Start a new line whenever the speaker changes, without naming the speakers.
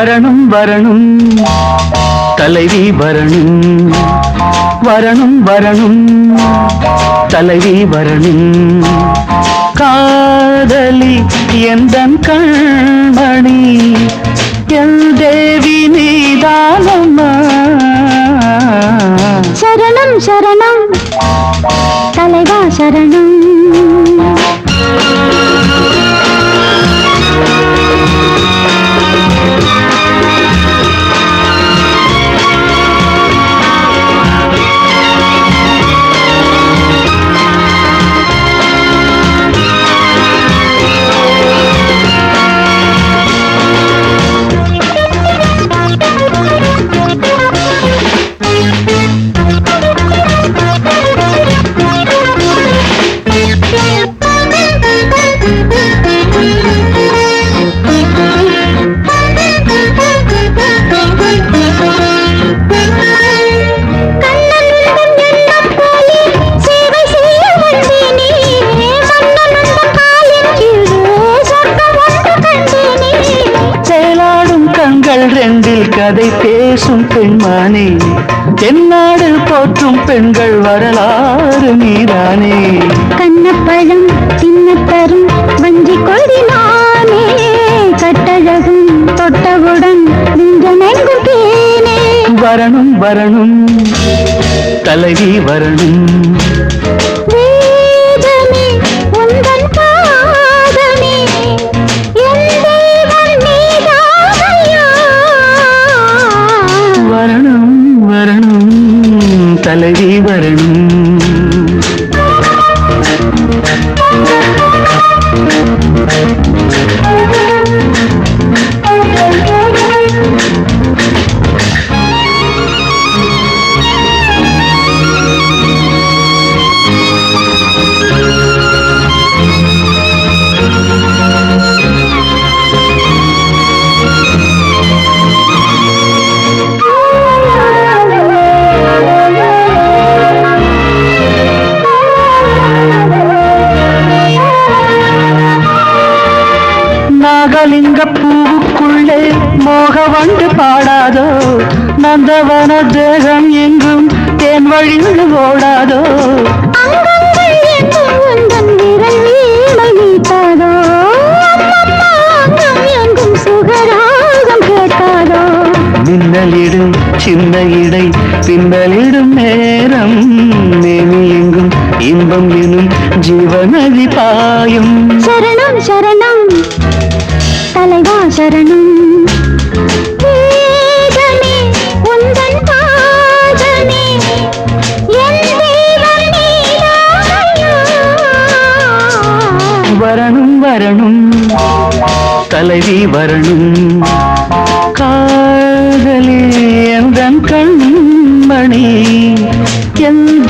வரணும் வரணும் தலைவி வரணும் வரணும் வரணும் தலைவி வரணும் காதலி எந்தன் கண்மணி என் தேவி நீதானம்மா
சரணம் சரணம் தலைவா சரணம்
ரெண்டில் கதை பேசும் பெண்மானே தென்னாடு போற்றும் பெண்கள் வரலாறு நீதானே
கண்ணப்பழம் தின்னத்தரும் வஞ்சி கொடினானே கட்டழகும் தொட்டவுடன் நெஞ்சமெங்கும் தேனே
வரணும் வரணும் தலைவி வரணும்
வேதமே உந்தன் பாதமே என் தேவன் நீதானையா
வரணும் வரணும் தலைவி வரணும் நாகலிங்க பூவுக்குள்ளே மோக வந்து பாடாதோ நந்தவன தேகம் எங்கும் தேன் வழிந்து ஓடாதோ
அங்கங்கள் எங்கும் உந்தன் விரல் வீணை மீட்டாதோ அம்மம்மா அங்கம் எங்கும் சுகராகம் கேட்காதோ
மின்னலிடும் சின்ன இடை பின்னலிடும் நேரம் மேனி எங்கும் இன்பம் எனும் ஜீவநதி பாயும்
சரணம் சரணம் தலைவா சரணம் வேதமே உந்தன் பாதமே என் தேவன் நீதானையா
வரணும் வரணும் தலைவி வரணும் காதலி எந்தன் கண்மணி எந்த